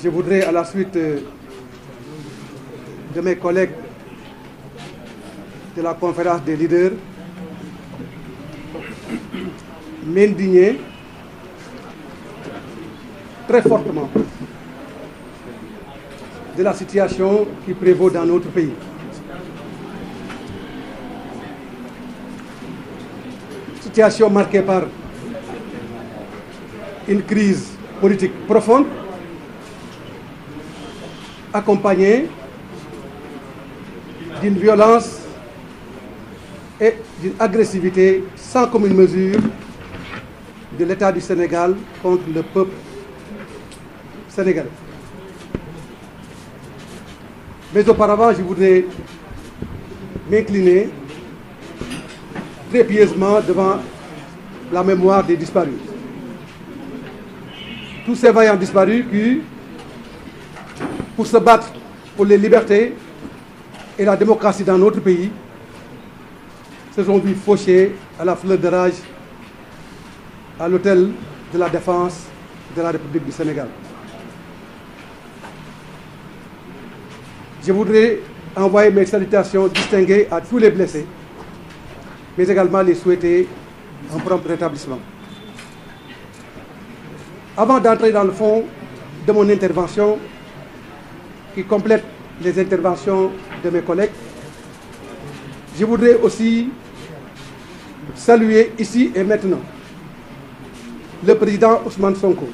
je voudrais, à la suite de mes collègues de la conférence des leaders, m'indigner très fortement de la situation qui prévaut dans notre pays. Situation marquée par une crise politique profonde, accompagnée d'une violence et d'une agressivité sans commune mesure de l'État du Sénégal contre le peuple sénégalais. Mais auparavant, je voudrais m'incliner très pieusement devant la mémoire des disparus. Tous ces vaillants disparus qui, pour se battre pour les libertés et la démocratie dans notre pays, se sont vus fauchés à la fleur de rage à l'hôtel de la Défense de la République du Sénégal. Je voudrais envoyer mes salutations distinguées à tous les blessés, mais également les souhaiter un prompt rétablissement. Avant d'entrer dans le fond de mon intervention, qui complète les interventions de mes collègues, je voudrais aussi saluer ici et maintenant le président Ousmane Sonko,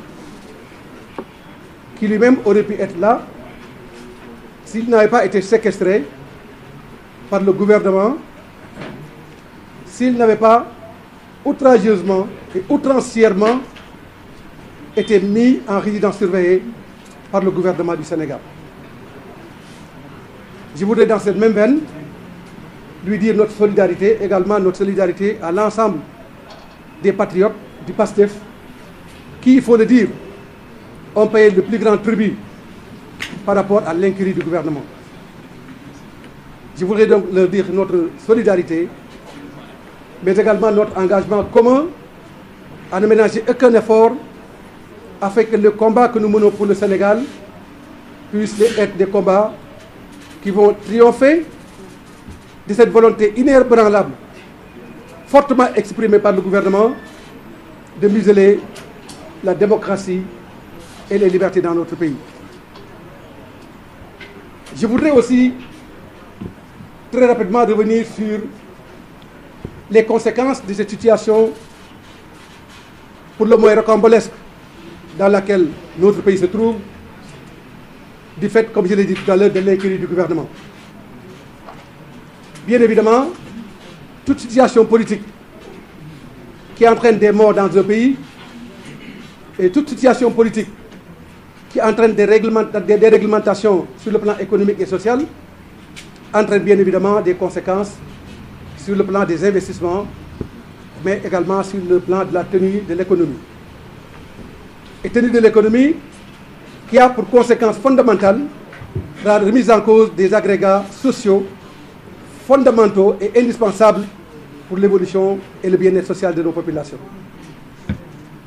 qui lui-même aurait pu être là s'il n'avait pas été séquestré par le gouvernement, s'il n'avait pas outrageusement et outrancièrement été mis en résidence surveillée par le gouvernement du Sénégal. Je voudrais dans cette même veine lui dire notre solidarité, également notre solidarité à l'ensemble des patriotes du PASTEF qui, il faut le dire, ont payé le plus grand tribut par rapport à l'incurie du gouvernement. Je voudrais donc leur dire notre solidarité, mais également notre engagement commun à ne ménager aucun effort afin que le combat que nous menons pour le Sénégal puisse être des combats qui vont triompher de cette volonté inébranlable, fortement exprimée par le gouvernement, de museler la démocratie et les libertés dans notre pays. Je voudrais aussi très rapidement revenir sur les conséquences de cette situation pour le moins rocambolesque dans laquelle notre pays se trouve, du fait, comme je l'ai dit tout à l'heure, de l'incurie du gouvernement. Bien évidemment, toute situation politique qui entraîne des morts dans un pays et toute situation politique qui entraîne des déréglementations sur le plan économique et social entraîne bien évidemment des conséquences sur le plan des investissements, mais également sur le plan de la tenue de l'économie. Et tenue de l'économie qui a pour conséquence fondamentale la remise en cause des agrégats sociaux fondamentaux et indispensables pour l'évolution et le bien-être social de nos populations.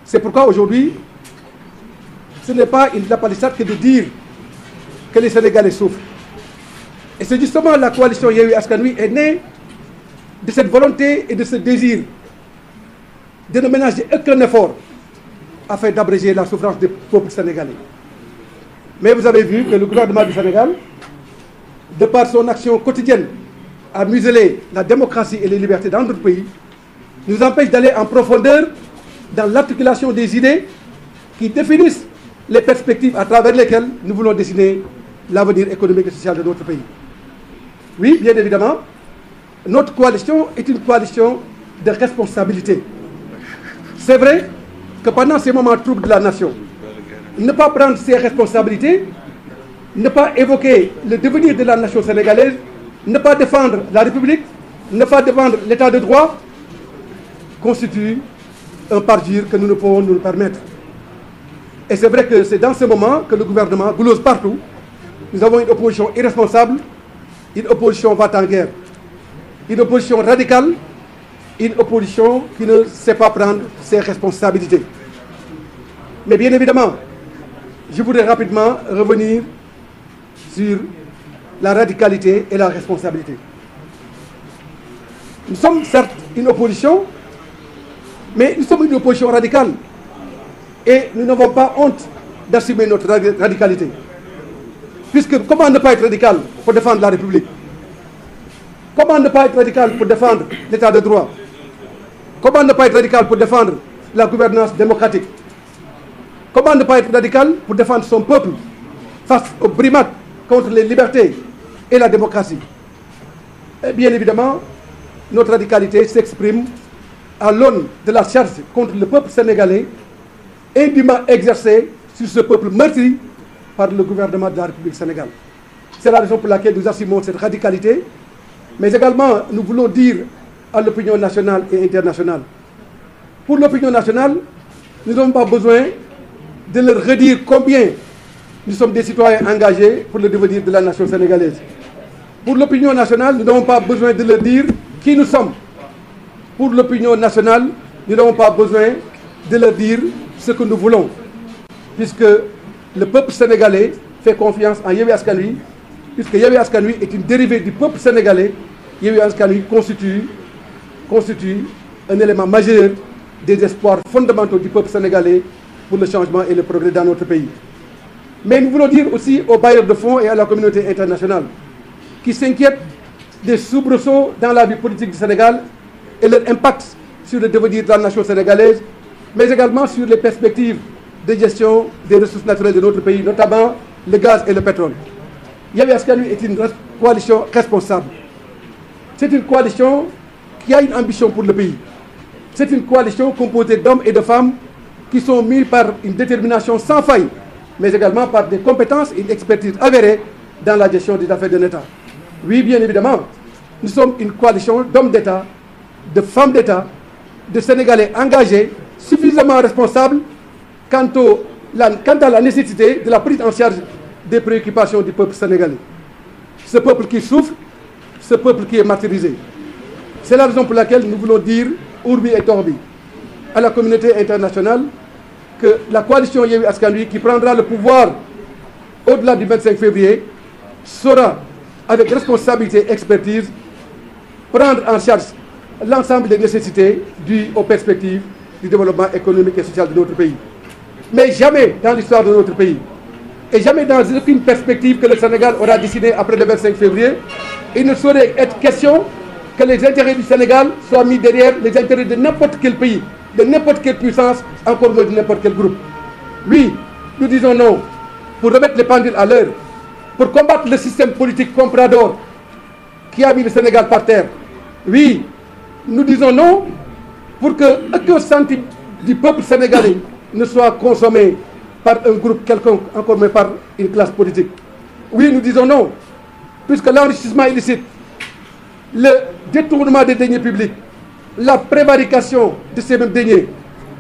C'est pourquoi aujourd'hui, ce n'est pas une lapalissade que de dire que les Sénégalais souffrent. Et c'est justement la coalition Yewwi Askan Wi est née de cette volonté et de ce désir de ne ménager aucun effort afin d'abréger la souffrance des peuples sénégalais. Mais vous avez vu que le gouvernement du Sénégal, de par son action quotidienne à museler la démocratie et les libertés dans notre pays, nous empêche d'aller en profondeur dans l'articulation des idées qui définissent les perspectives à travers lesquelles nous voulons dessiner l'avenir économique et social de notre pays. Oui, bien évidemment, notre coalition est une coalition de responsabilité. C'est vrai que pendant ces moments troubles de la nation, ne pas prendre ses responsabilités, ne pas évoquer le devenir de la nation sénégalaise, ne pas défendre la République, ne pas défendre l'état de droit, constitue un parjure que nous ne pouvons nous permettre. Et c'est vrai que c'est dans ce moment que le gouvernement glouse partout. Nous avons une opposition irresponsable, une opposition va-t-en-guerre, une opposition radicale, une opposition qui ne sait pas prendre ses responsabilités. Mais bien évidemment, je voudrais rapidement revenir sur la radicalité et la responsabilité. Nous sommes certes une opposition, mais nous sommes une opposition radicale. Et nous n'avons pas honte d'assumer notre radicalité. Puisque comment ne pas être radical pour défendre la République? Comment ne pas être radical pour défendre l'état de droit? Comment ne pas être radical pour défendre la gouvernance démocratique? Comment ne pas être radical pour défendre son peuple face aux brimades contre les libertés et la démocratie? Et bien évidemment, notre radicalité s'exprime à l'aune de la charge contre le peuple sénégalais indûment exercée sur ce peuple meurtri par le gouvernement de la République du Sénégal. C'est la raison pour laquelle nous assumons cette radicalité, mais également nous voulons dire à l'opinion nationale et internationale. Pour l'opinion nationale, nous n'avons pas besoin de leur redire combien nous sommes des citoyens engagés pour le devenir de la nation sénégalaise. Pour l'opinion nationale, nous n'avons pas besoin de leur dire qui nous sommes. Pour l'opinion nationale, nous n'avons pas besoin de leur dire ce que nous voulons, puisque le peuple sénégalais fait confiance en Yewwi Askan Wi, puisque Yewwi Askan Wi est une dérivée du peuple sénégalais. Yewwi Askan Wi constitue un élément majeur des espoirs fondamentaux du peuple sénégalais pour le changement et le progrès dans notre pays. Mais nous voulons dire aussi aux bailleurs de fonds et à la communauté internationale qui s'inquiètent des soubresauts dans la vie politique du Sénégal et leur impact sur le devenir de la nation sénégalaise, mais également sur les perspectives de gestion des ressources naturelles de notre pays, notamment le gaz et le pétrole. Yewwi Askan Wi est une coalition responsable. C'est une coalition qui a une ambition pour le pays. C'est une coalition composée d'hommes et de femmes qui sont mis par une détermination sans faille, mais également par des compétences et une expertise avérée dans la gestion des affaires de l'État. Oui, bien évidemment, nous sommes une coalition d'hommes d'État, de femmes d'État, de Sénégalais engagés, suffisamment responsables quant à la nécessité de la prise en charge des préoccupations du peuple sénégalais. Ce peuple qui souffre, ce peuple qui est martyrisé. C'est la raison pour laquelle nous voulons dire, Urbi et Torbi, à la communauté internationale, que la coalition Yewwi Askan Wi qui prendra le pouvoir au-delà du 25 février saura, avec responsabilité et expertise, prendre en charge l'ensemble des nécessités dues aux perspectives du développement économique et social de notre pays. Mais jamais dans l'histoire de notre pays, et jamais dans aucune perspective que le Sénégal aura décidé après le 25 février, il ne saurait être question que les intérêts du Sénégal soient mis derrière les intérêts de n'importe quel pays, de n'importe quelle puissance, encore moins de n'importe quel groupe. Oui, nous disons non pour remettre les pendules à l'heure, pour combattre le système politique comprador qui a mis le Sénégal par terre. Oui, nous disons non pour que aucun centime du peuple sénégalais ne soit consommé par un groupe quelconque, encore moins par une classe politique. Oui, nous disons non, puisque l'enrichissement illicite, le détournement des deniers publics, la prévarication de ces mêmes deniers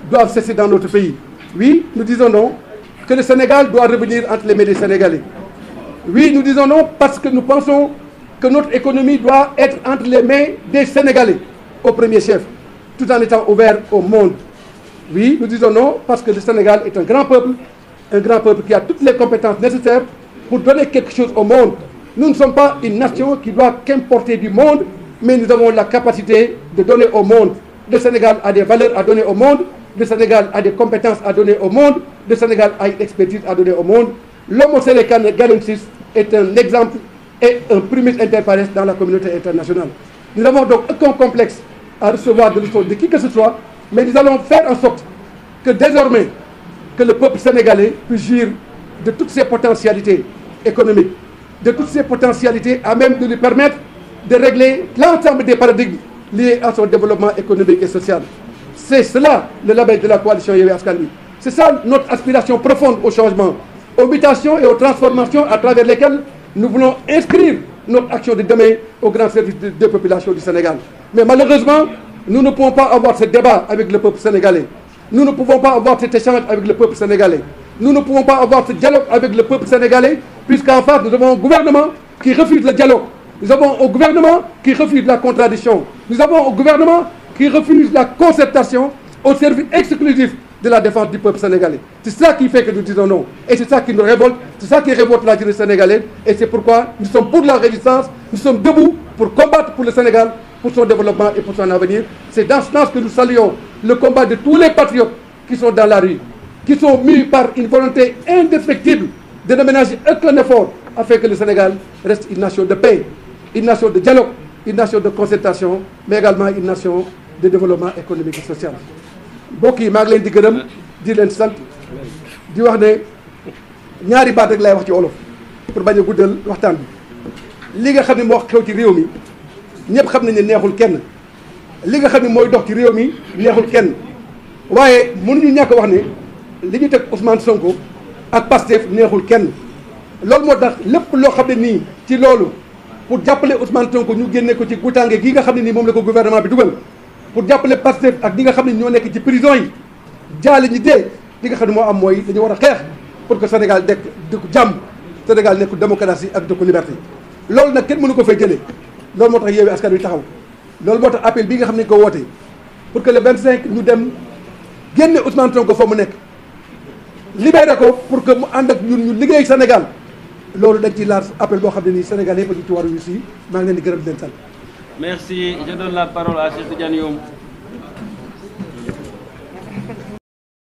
doivent cesser dans notre pays. Oui, nous disons non, que le Sénégal doit revenir entre les mains des Sénégalais. Oui, nous disons non parce que nous pensons que notre économie doit être entre les mains des Sénégalais, au premier chef, tout en étant ouvert au monde. Oui, nous disons non parce que le Sénégal est un grand peuple qui a toutes les compétences nécessaires pour donner quelque chose au monde. Nous ne sommes pas une nation qui doit qu'importer du monde, mais nous avons la capacité de donner au monde. Le Sénégal a des valeurs à donner au monde, le Sénégal a des compétences à donner au monde, le Sénégal a une expertise à donner au monde. L'homo sénégalensis est un exemple et un primus inter pares dans la communauté internationale. Nous n'avons donc aucun complexe à recevoir de l'histoire de qui que ce soit, mais nous allons faire en sorte que désormais, que le peuple sénégalais puisse jouir de toutes ses potentialités économiques, de toutes ses potentialités à même de lui permettre de régler l'ensemble des paradigmes liés à son développement économique et social. C'est cela le label de la coalition Yewwi Askan Wi. C'est ça notre aspiration profonde au changement, aux mutations et aux transformations à travers lesquelles nous voulons inscrire notre action de demain au grand service des populations du Sénégal. Mais malheureusement, nous ne pouvons pas avoir ce débat avec le peuple sénégalais. Nous ne pouvons pas avoir cet échange avec le peuple sénégalais. Nous ne pouvons pas avoir ce dialogue avec le peuple sénégalais, puisqu'en face, nous avons un gouvernement qui refuse le dialogue. Nous avons un gouvernement qui refuse la contradiction. Nous avons un gouvernement qui refuse la concertation au service exclusif de la défense du peuple sénégalais. C'est ça qui fait que nous disons non. Et c'est ça qui nous révolte, c'est ça qui révolte la jeunesse sénégalaise. Et c'est pourquoi nous sommes pour la résistance, nous sommes debout pour combattre pour le Sénégal, pour son développement et pour son avenir. C'est dans ce sens que nous saluons le combat de tous les patriotes qui sont dans la rue, qui sont mus par une volonté indéfectible de ne ménager aucun effort afin que le Sénégal reste une nation de paix, une nation de dialogue, une nation de concertation, mais également une nation de développement économique et social. mbokk yi maa ngi leen di gërëm di leen sant di wax ne ñaari baat rek lay wax ci wolof pour bañ a guddal waxtaan bi li nga xam ne moo xew ci réew mi ñëpp xam nañ ne neexul kenn li nga xam ne mooy dox ci réew mi neexul kenn waaye mënuñu ñàkk wax ne li ñu teg Ousmane Sonko ak Pastef neexul kenn loolu moo tax lépp loo xam ne nii ci loolu pour jàppale Ousmane Sonko ñu génne ko ci guutaange gi nga xam ne nii moom la ko gouvernement bi dugal pour jàppale Pastef ak ñi nga xam ne ñoo nekk ci prison yi jaale ñi dee li nga xam ne moo am mooy dañu war a xeex pour que Sénégal nekk dëkku jàmm Sénégal nekk démocratie ak dëkku liberté loolu nag kenn mënu ko fay jëlee loolu moo tax Yewwi Askan Wi taxaw loolu moo tax appel bi nga xam ne ko wootee pour que le 25 ñu dem génne Ousmane Sonko fa mu nekk libéré ko pour que mu ànd ak ñun ñu liggéey Sénégal loolu dañ ci laal appel boo xam ne nii Sénégal yëpp a ñu ci war a yu si maa ngi leen di gërëm di leen sant. Merci. Je donne la parole à Cheikh Tidiane Youm.